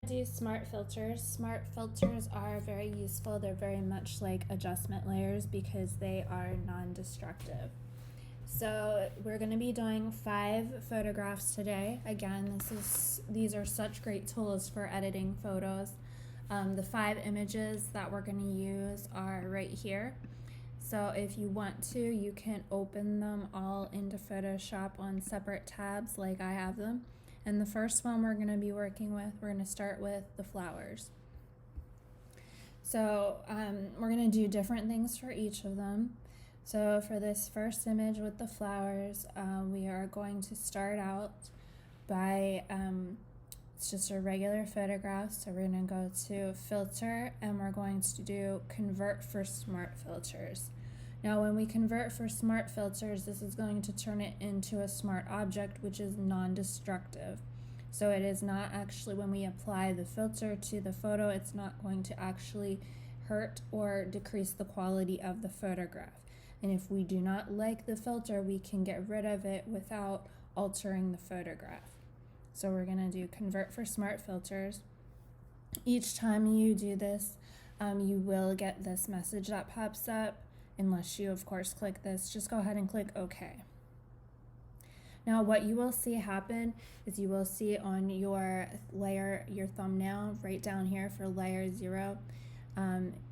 Do smart filters. Smart filters are very useful. They're very much like adjustment layers because they are non-destructive. So we're going to be doing 5 photographs today. Again, these are such great tools for editing photos. The 5 images that we're going to use are right here. So if you want to, you can open them all into Photoshop on separate tabs like I have them. And the first one we're going to be working with, we're going to start with the flowers. So we're going to do different things for each of them. So for this first image with the flowers, we are going to start out by, it's just a regular photograph. So we're going to go to filter and we're going to do convert for smart filters. Now when we convert for smart filters, this is going to turn it into a smart object, which is non-destructive. So it is not actually, when we apply the filter to the photo, it's not going to actually hurt or decrease the quality of the photograph. And if we do not like the filter, we can get rid of it without altering the photograph. So we're gonna do convert for smart filters. Each time you do this, you will get this message that pops up. Unless you of course click this, just go ahead and click OK. Now what you will see happen is you will see on your layer, your thumbnail right down here for layer 0,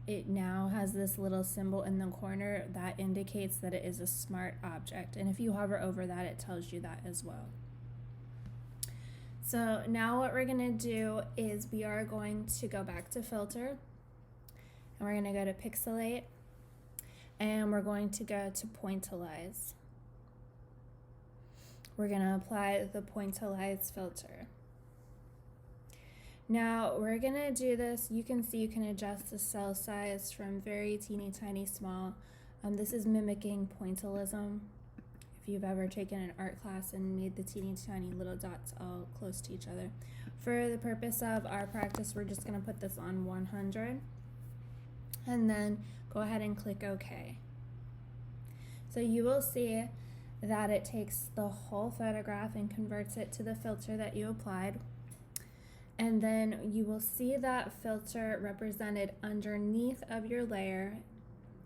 it now has this little symbol in the corner that indicates that it is a smart object, and if you hover over that, it tells you that as well. So now what we're going to do is we are going to go back to filter and we're going to go to pixelate. And we're going to go to pointillize. We're going to apply the pointillize filter. Now we're going to do this. You can see you can adjust the cell size from very teeny tiny small. This is mimicking pointillism. If you've ever taken an art class and made the teeny tiny little dots all close to each other. For the purpose of our practice, we're just going to put this on 100. And then go ahead and click OK. So you will see that it takes the whole photograph and converts it to the filter that you applied. And then you will see that filter represented underneath of your layer,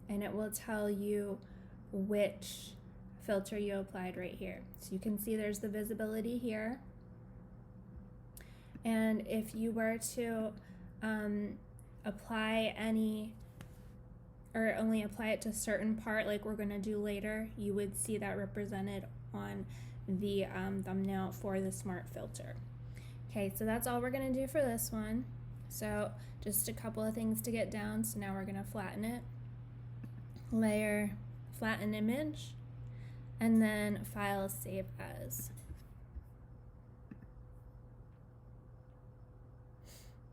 and it will tell you which filter you applied right here. So you can see there's the visibility here. And if you were to apply any, or only apply it to a certain part like we're going to do later, you would see that represented on the thumbnail for the smart filter. Okay, so that's all we're going to do for this one. So just a couple of things to get down. So now we're going to flatten it, layer, flatten image, and then file, save as.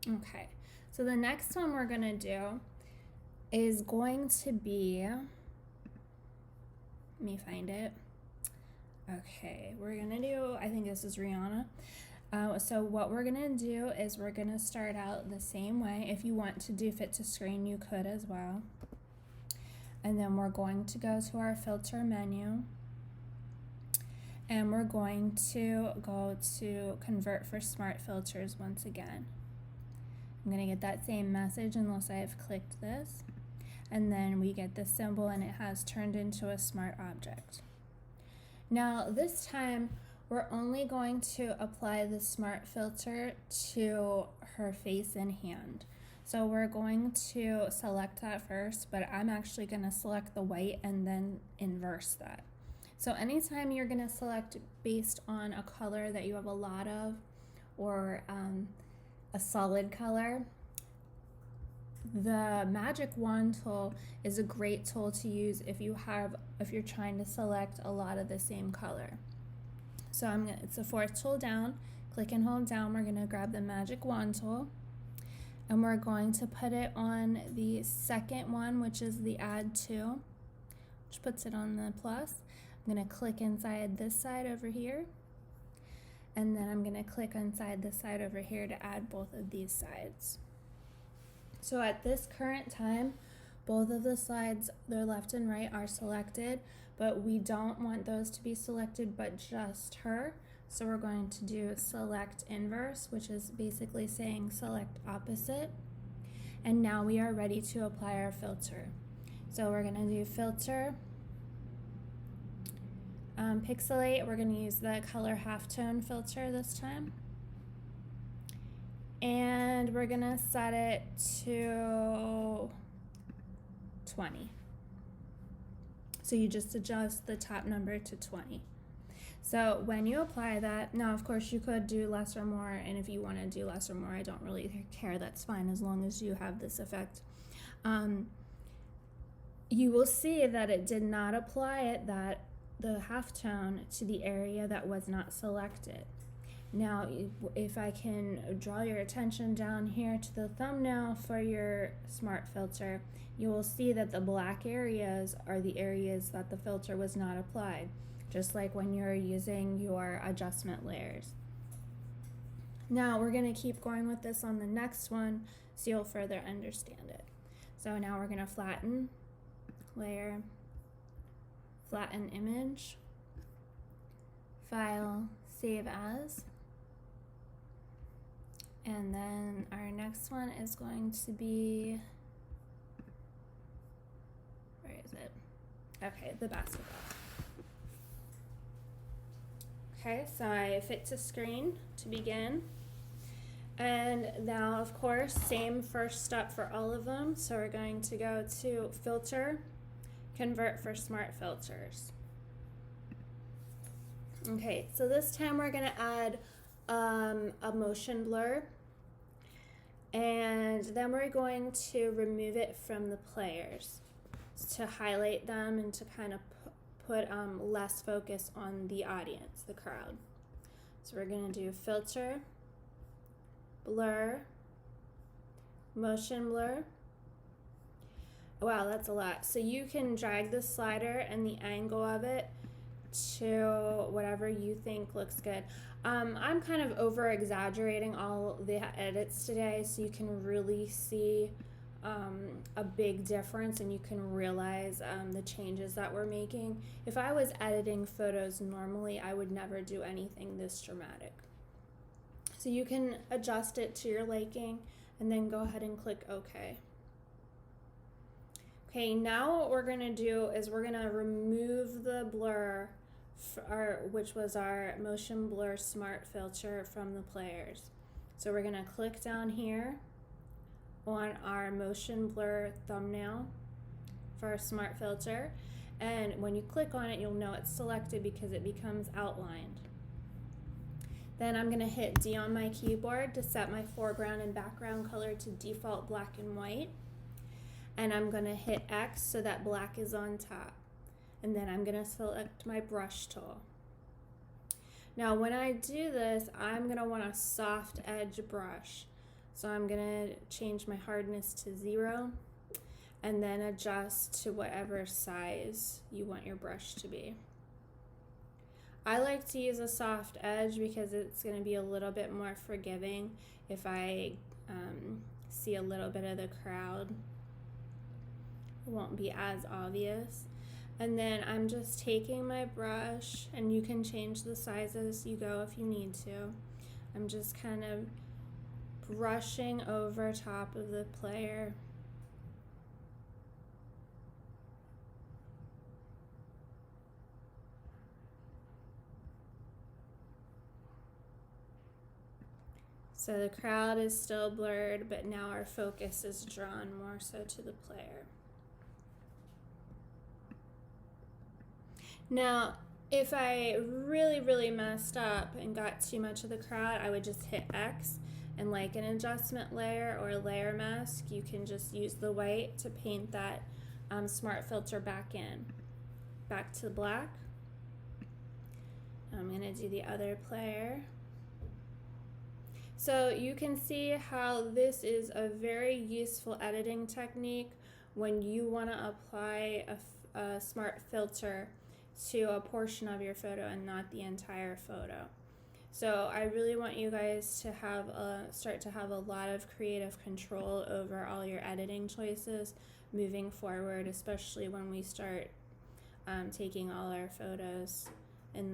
Okay, so the next one we're going to do is going to be, let me find it. Okay, we're gonna do, I think this is Rihanna. So what we're gonna do is we're gonna start out the same way. If you want to do fit to screen, you could as well. And then we're going to go to our filter menu and we're going to go to convert for smart filters once again. I'm gonna get that same message unless I have clicked this. And then we get the symbol and it has turned into a smart object. Now this time we're only going to apply the smart filter to her face and hand. So we're going to select that first, but I'm actually going to select the white and then inverse that. So anytime you're going to select based on a color that you have a lot of, or a solid color, the magic wand tool is a great tool to use if you're trying to select a lot of the same color. So it's the 4th tool down, click and hold down, we're going to grab the magic wand tool and we're going to put it on the second one, which is the add to, which puts it on the plus. I'm going to click inside this side over here, and then I'm going to click inside this side over here to add both of these sides. So at this current time, both of the sides, their left and right, are selected, but we don't want those to be selected but just her. So we're going to do select inverse, which is basically saying select opposite. And now we are ready to apply our filter. So we're going to do filter, pixelate. We're going to use the color halftone filter this time. And we're going to set it to 20. So you just adjust the top number to 20. So when you apply that, now of course you could do less or more, and if you want to do less or more, I don't really care, that's fine as long as you have this effect. You will see that it did not apply the halftone to the area that was not selected. Now, if I can draw your attention down here to the thumbnail for your smart filter, you will see that the black areas are the areas that the filter was not applied, just like when you're using your adjustment layers. Now, we're going to keep going with this on the next one so you'll further understand it. So now we're going to flatten, layer, flatten image, file, save as. And then our next one is going to be, where is it? Okay, the basketball. Okay, so I fit to screen to begin. And now, of course, same first step for all of them. So we're going to go to filter, convert for smart filters. Okay, so this time we're going to add a motion blur, and then we're going to remove it from the players to highlight them and to kind of put less focus on the audience, the crowd. So we're going to do filter, blur, motion blur. Wow, that's a lot. So you can drag the slider and the angle of it to whatever you think looks good. I'm kind of over exaggerating all the edits today so you can really see a big difference and you can realize the changes that we're making. If I was editing photos normally, I would never do anything this dramatic. So you can adjust it to your liking and then go ahead and click OK. Okay, now what we're going to do is we're going to remove the blur, which was our motion blur smart filter, from the players. So we're going to click down here on our motion blur thumbnail for our smart filter, and when you click on it you'll know it's selected because it becomes outlined. Then I'm going to hit D on my keyboard to set my foreground and background color to default black and white, and I'm going to hit X so that black is on top, and then I'm going to select my brush tool. Now when I do this, I'm going to want a soft edge brush. So I'm going to change my hardness to 0 and then adjust to whatever size you want your brush to be. I like to use a soft edge because it's going to be a little bit more forgiving if I see a little bit of the crowd. It won't be as obvious. And then I'm just taking my brush, and you can change the size as you go if you need to. I'm just kind of brushing over top of the player. So the crowd is still blurred, but now our focus is drawn more so to the player. Now, if I really messed up and got too much of the crowd, I would just hit X, and like an adjustment layer or a layer mask, you can just use the white to paint that smart filter back to black. I'm going to do the other player. So you can see how this is a very useful editing technique when you want to apply a smart filter to a portion of your photo and not the entire photo. So I really want you guys to have start to have a lot of creative control over all your editing choices moving forward, especially when we start taking all our photos in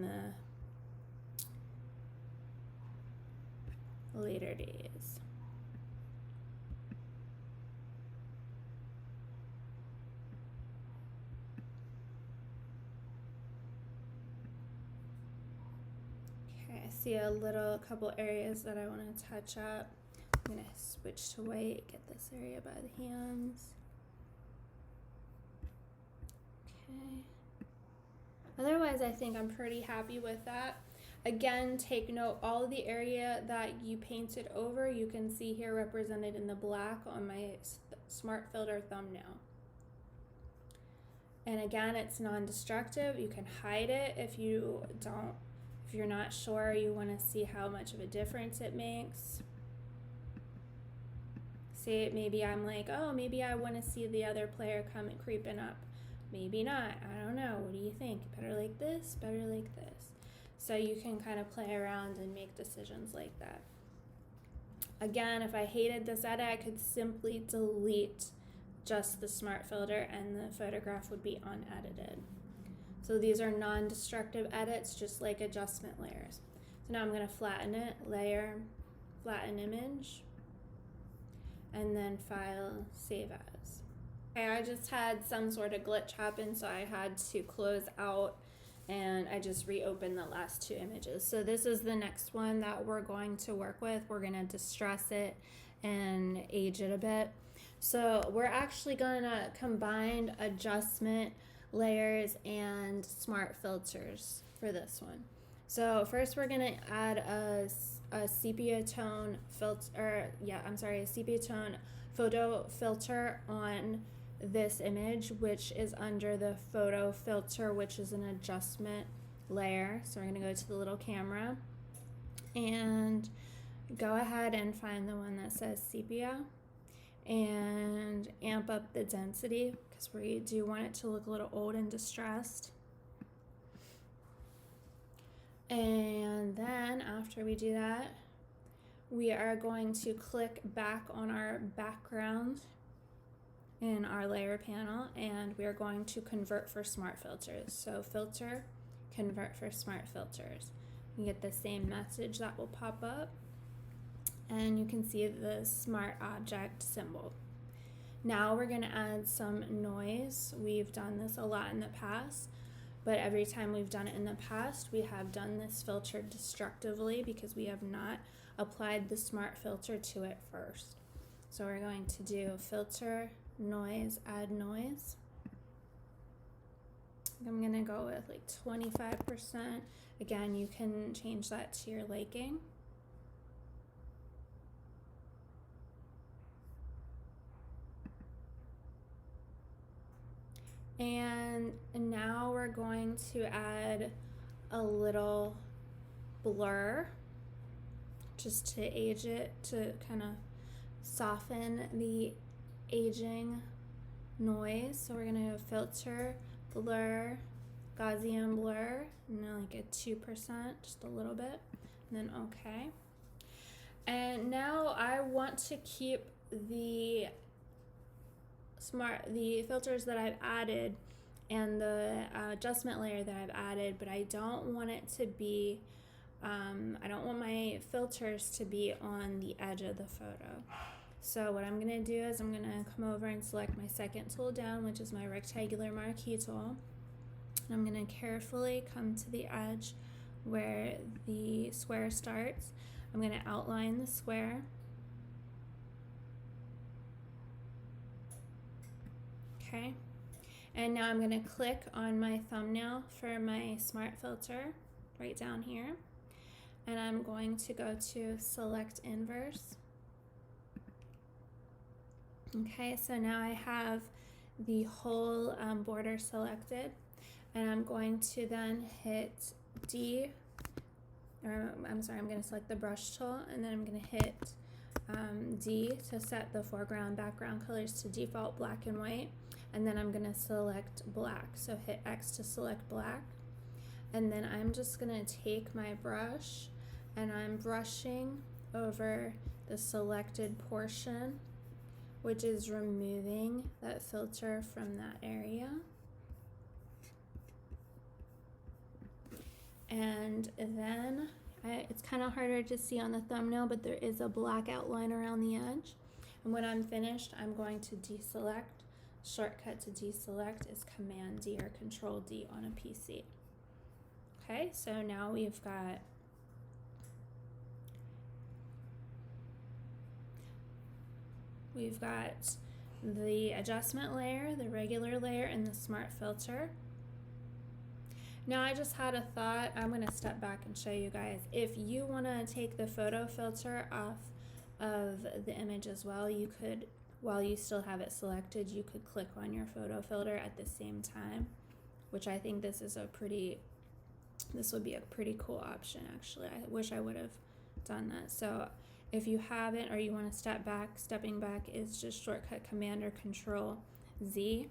later days. Okay, I see a couple areas that I want to touch up. I'm going to switch to white, get this area by the hands. Okay. Otherwise, I think I'm pretty happy with that. Again, take note, all of the area that you painted over, you can see here represented in the black on my Smart Filter thumbnail. And again, it's non-destructive. You can hide it if you're not sure, you want to see how much of a difference it makes. See, maybe I'm like, oh, maybe I want to see the other player come creeping up. Maybe not. I don't know. What do you think? Better like this? Better like this? So you can kind of play around and make decisions like that. Again, if I hated this edit, I could simply delete just the Smart Filter and the photograph would be unedited. So these are non-destructive edits, just like adjustment layers. So now I'm going to flatten it, layer, flatten image, and then file, save as. Okay, I just had some sort of glitch happen, so I had to close out and I just reopened the last two images. So this is the next one that we're going to work with. We're going to distress it and age it a bit. So we're actually going to combine adjustment layers and smart filters for this one. So first we're going to add a sepia tone filter, a sepia tone photo filter on this image, which is under the photo filter, which is an adjustment layer. So we're going to go to the little camera and go ahead and find the one that says sepia and amp up the density because we do want it to look a little old and distressed. And then after we do that, we are going to click back on our background in our layer panel and we are going to convert for smart filters. So filter, convert for smart filters. You get the same message that will pop up and you can see the smart object symbol. Now we're going to add some noise. We've done this a lot in the past, but every time we've done it in the past, we have done this filter destructively because we have not applied the smart filter to it first. So we're going to do filter, noise, add noise. I'm going to go with like 25%. Again, you can change that to your liking. And now we're going to add a little blur just to age it, to kind of soften the aging noise. So we're going to filter, blur, Gaussian blur, and then like a 2%, just a little bit, and then okay. And now I want to keep the filters that I've added and the adjustment layer that I've added, but I don't want it to be, I don't want my filters to be on the edge of the photo. So what I'm going to do is I'm going to come over and select my second tool down, which is my rectangular marquee tool. And I'm going to carefully come to the edge where the square starts. I'm going to outline the square. Okay. And now I'm going to click on my thumbnail for my smart filter right down here. And I'm going to go to select inverse. Okay, so now I have the whole border selected, and I'm going to then hit D, or I'm going to select the brush tool, and then I'm going to hit D to set the foreground background colors to default black and white, and then I'm going to select black, so hit X to select black, and then I'm just going to take my brush, and I'm brushing over the selected portion, which is removing that filter from that area. And then It's kind of harder to see on the thumbnail, but there is a black outline around the edge. And when I'm finished, I'm going to deselect. Shortcut to deselect is Command D or Control D on a PC. Okay, so now we've got the adjustment layer, the regular layer, and the smart filter. Now I just had a thought. I'm going to step back and show you guys. If you want to take the photo filter off of the image as well, you could, while you still have it selected, you could click on your photo filter at the same time, which I think this would be a pretty cool option actually. I wish I would have done that. So if you haven't, or you want to step back, stepping back is just shortcut Command or Control Z.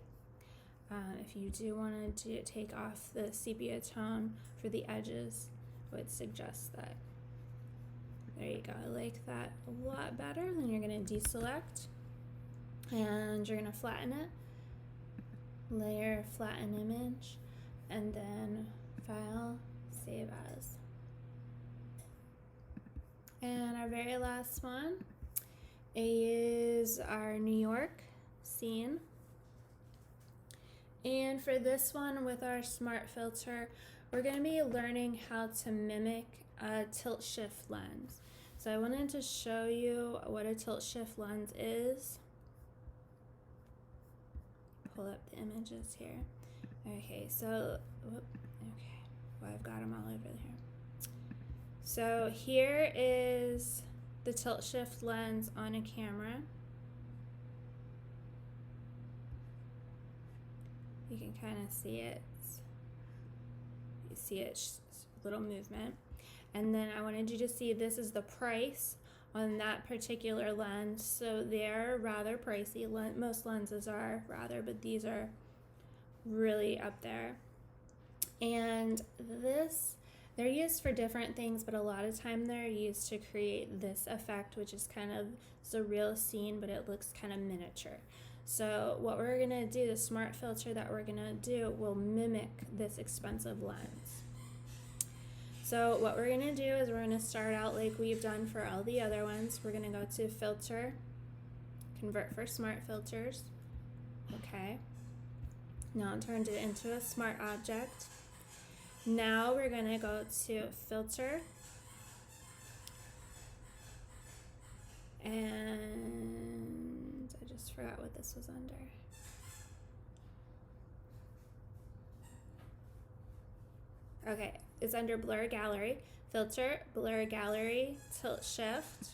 If you do want to take off the sepia tone for the edges, I would suggest that. There you go. I like that a lot better. Then you're going to deselect and you're going to flatten it. Layer, flatten image, and then File, Save As. And our very last one is our New York scene. And for this one, with our smart filter, we're going to be learning how to mimic a tilt shift lens. So I wanted to show you what a tilt shift lens is. Pull up the images here. Okay, so, well, I've got them all over here. So here is the tilt shift lens on a camera. You can kind of see it. You see it, little movement. And then I wanted you to see this is the price on that particular lens. So they're rather pricey. Most lenses are rather, but these are really up there. And they're used for different things, but a lot of time they're used to create this effect, which is kind of the real scene, but it looks kind of miniature. So what we're going to do, the smart filter that we're going to do will mimic this expensive lens. So what we're going to do is we're going to start out like we've done for all the other ones. We're going to go to Filter, Convert for Smart Filters. Okay. Now it turned it into a smart object. Now we're going to go to Filter, and I just forgot what this was under. Okay, it's under Blur Gallery. Filter, Blur Gallery, Tilt Shift.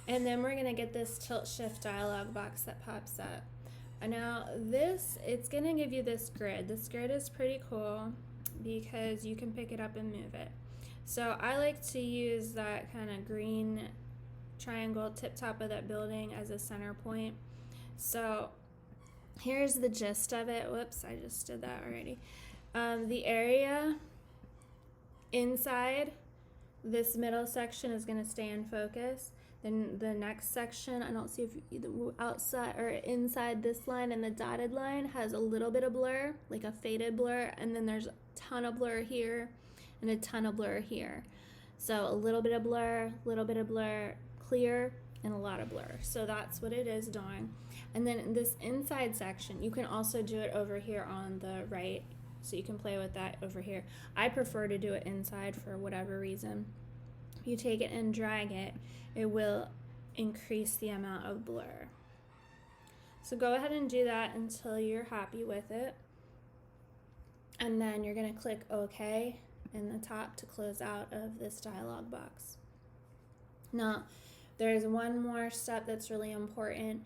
And then we're going to get this Tilt Shift dialog box that pops up. And now it's going to give you this grid. This grid is pretty cool because you can pick it up and move it. So I like to use that kind of green triangle tip top of that building as a center point. So here's the gist of it. Whoops, I just did that already. The area inside this middle section is going to stay in focus. Then the next section, I don't see if either outside or inside this line, and the dotted line has a little bit of blur, like a faded blur, and then there's a ton of blur here and a ton of blur here. So a little bit of blur, clear, and a lot of blur. So that's what it is doing. And then in this inside section, you can also do it over here on the right. So you can play with that over here. I prefer to do it inside for whatever reason. If you take it and drag it, it will increase the amount of blur. So go ahead and do that until you're happy with it. And then you're going to click OK in the top to close out of this dialog box. Now, there's one more step that's really important.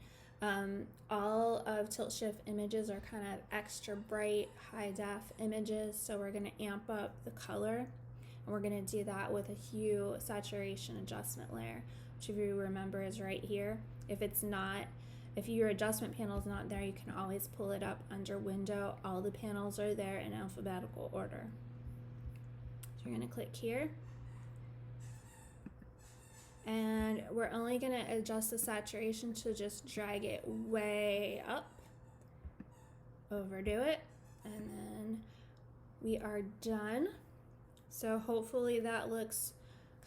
All of Tilt Shift images are kind of extra bright, high def images, so we're going to amp up the color, and we're going to do that with a hue saturation adjustment layer, which if you remember is right here. If your adjustment panel is not there, you can always pull it up under Window. All the panels are there in alphabetical order. So you're going to click here. And we're only going to adjust the saturation to just drag it way up, overdo it, and then we are done. So hopefully that looks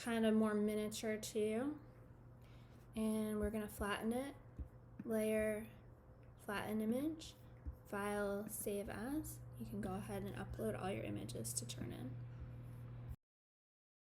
kind of more miniature to you. And we're gonna flatten it, layer, flatten image, file, save as. You can go ahead and upload all your images to Turnitin.